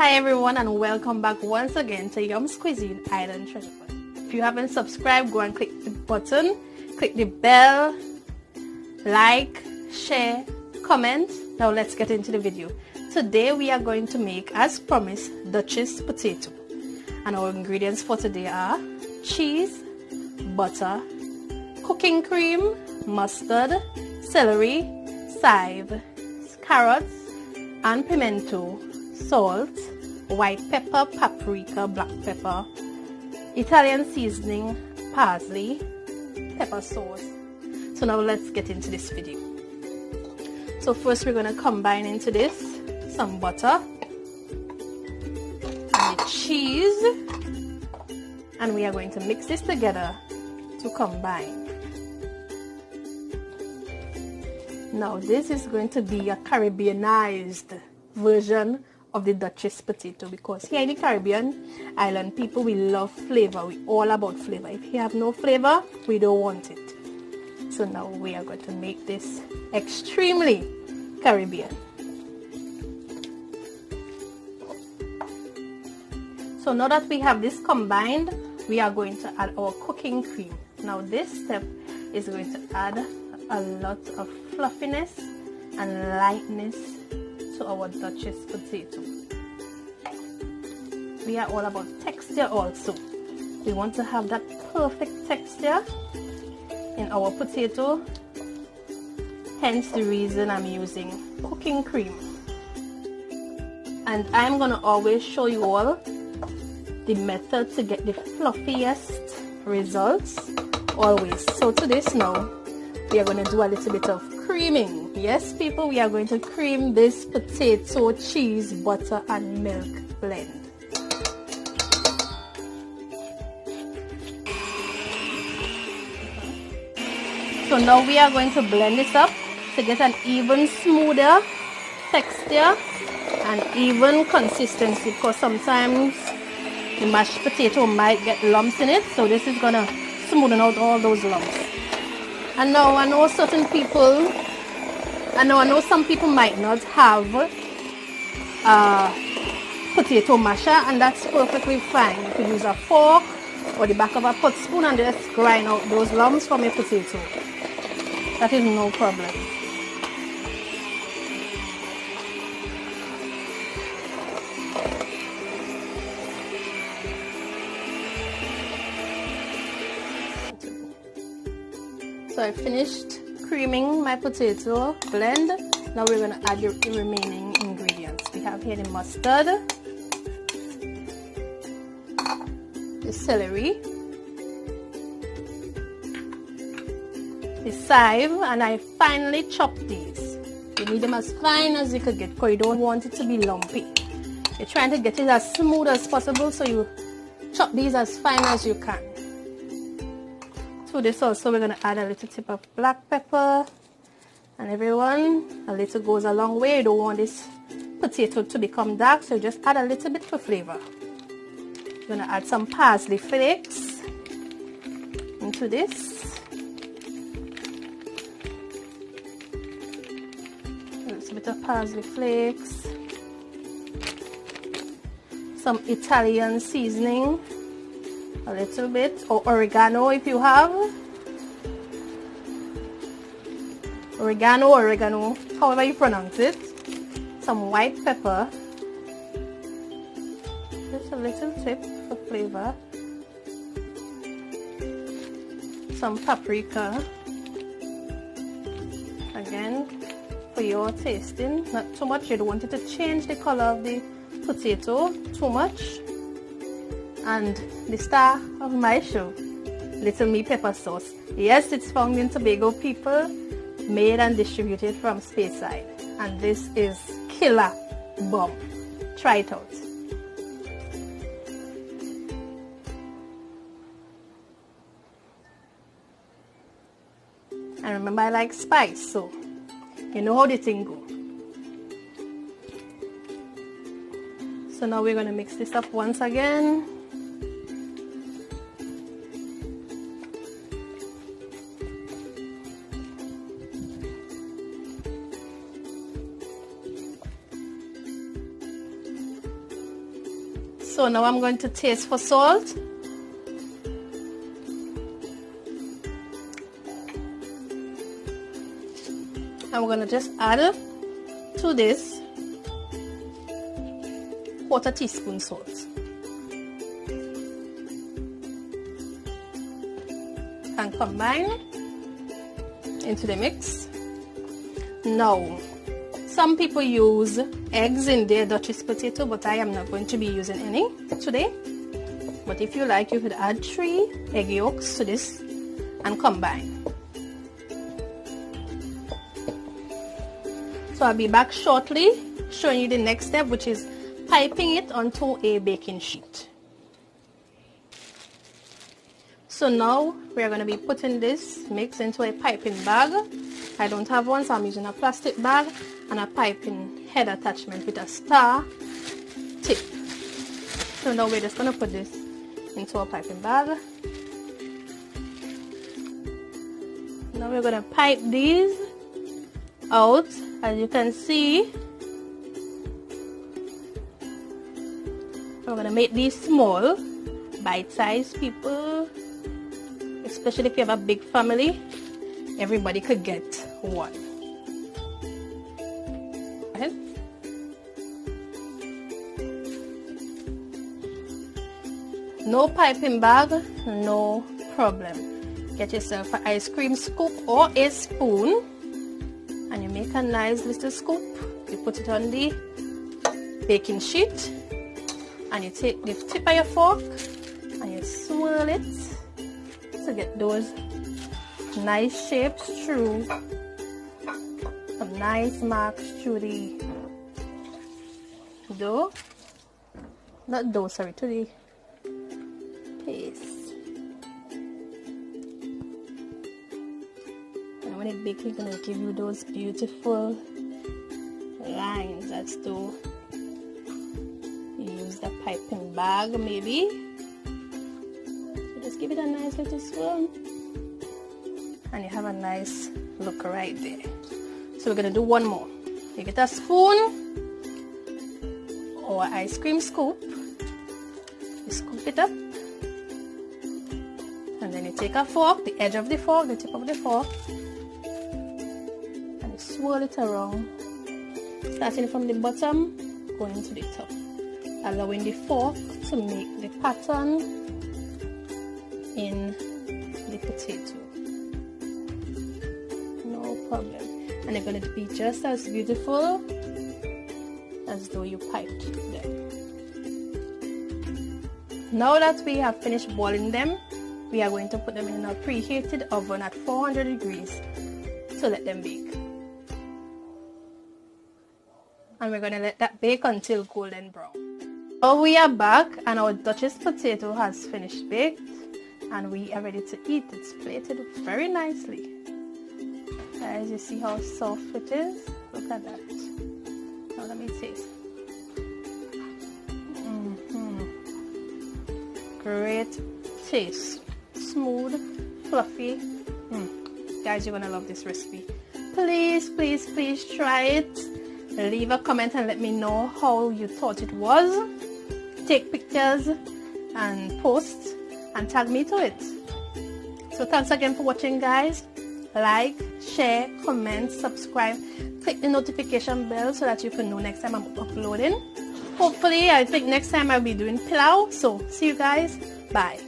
Hi everyone, and welcome back once again to Yum's Cuisine Island Trinidad. If you haven't subscribed, go and click the button, click the bell, like, share, comment. Now let's get into the video. Today we are going to make, as promised, Duchess potato. And our ingredients for today are cheese, butter, cooking cream, mustard, celery, chive, carrots and pimento, salt, white pepper, paprika, black pepper, Italian seasoning, parsley, pepper sauce. So now let's get into this video. So first we're going to combine into this some butter and the cheese, and we are going to mix this together to combine. Now this is going to be a Caribbeanized version of the Duchess potato, because here in the Caribbean island people, we love flavor. We all about flavor. If you have no flavor, we don't want it. So now we are going to make this extremely Caribbean. So now that we have this combined, we are going to add our cooking cream. Now this step is going to add a lot of fluffiness and lightness to our Duchess potato. We are all about texture also. We want to have that perfect texture in our potato, hence the reason I'm using cooking cream. And I'm going to always show you all the method to get the fluffiest results, always. So to this now, we are going to do a little bit of creaming. Yes people, we are going to cream this potato, cheese, butter and milk blend. So now we are going to blend this up to get an even smoother texture and even consistency, because sometimes the mashed potato might get lumps in it. So this is going to smoothen out all those lumps. And now I know certain people, I know some people might not have potato masher, and that's perfectly fine. You could use a fork or the back of a pot spoon and just grind out those lumps from your potato. That is no problem. So I finished creaming my potato blend. Now we're going to add the remaining ingredients. We have here the mustard, the celery, the chive, and I finely chopped these. You need them as fine as you could get, because you don't want it to be lumpy. You're trying to get it as smooth as possible, so you chop these as fine as you can. To this also we're going to add a little tip of black pepper, and everyone, a little goes a long way. You don't want this potato to become dark, so just add a little bit for flavor. We're going to add some parsley flakes into this. A little bit of parsley flakes, some Italian seasoning, a little bit, or oregano if you have. Oregano, however you pronounce it. Some white pepper. Just a little tip for flavor. Some paprika. Again, for your tasting. Not too much. You don't want it to change the color of the potato too much. And the star of my show, Little Me pepper sauce. Yes, it's found in Tobago people, made and distributed from Speyside, and this is killer bomb. Try it out. And remember, I like spice, so you know how the thing go. So now we're going to mix this up once again. So now I'm going to taste for salt. I'm going to just add to this 1/4 teaspoon salt. And combine into the mix. Now, some people use eggs in their Duchess potato, but I am not going to be using any today. But if you like, you could add 3 egg yolks to this and combine. So I'll be back shortly showing you the next step, which is piping it onto a baking sheet. So now we are going to be putting this mix into a piping bag. I don't have one, so I'm using a plastic bag and a piping head attachment with a star tip. So now we're just going to put this into a piping bag. Now we're going to pipe these out. As you can see, we're going to make these small, bite-sized people, especially if you have a big family. Everybody could get one. Go ahead. No piping bag, no problem. Get yourself an ice cream scoop or a spoon, and you make a nice little scoop. You put it on the baking sheet, and you take the tip of your fork and you swirl it to get those nice shapes through, some nice marks through the dough, not dough, sorry, to the paste. And when it bakes, it's going to give you those beautiful lines as though you use the piping bag maybe. So just give it a nice little swirl, and you have a nice look right there. So we're going to do one more. You get a spoon or an ice cream scoop, you scoop it up, and then you take a fork, the edge of the fork, the tip of the fork, and you swirl it around, starting from the bottom, going to the top, allowing the fork to make the pattern in the potato. No problem. And they're going to be just as beautiful as though you piped them. Now that we have finished boiling them, we are going to put them in a preheated oven at 400 degrees to let them bake. And we're going to let that bake until golden brown. So we are back, and our Duchess potato has finished baked, and we are ready to eat. It's plated very nicely. Guys, you see how soft it is? Look at that. Now let me taste. Great taste. Smooth, fluffy. Guys, you're gonna love this recipe. Please, please, please try it. Leave a comment and let me know how you thought it was. Take pictures and post and tag me to it. So thanks again for watching, guys. Like, share, comment, subscribe, click the notification bell so that you can know next time I'm uploading. Hopefully, I think next time I'll be doing pilau. So see you guys. Bye.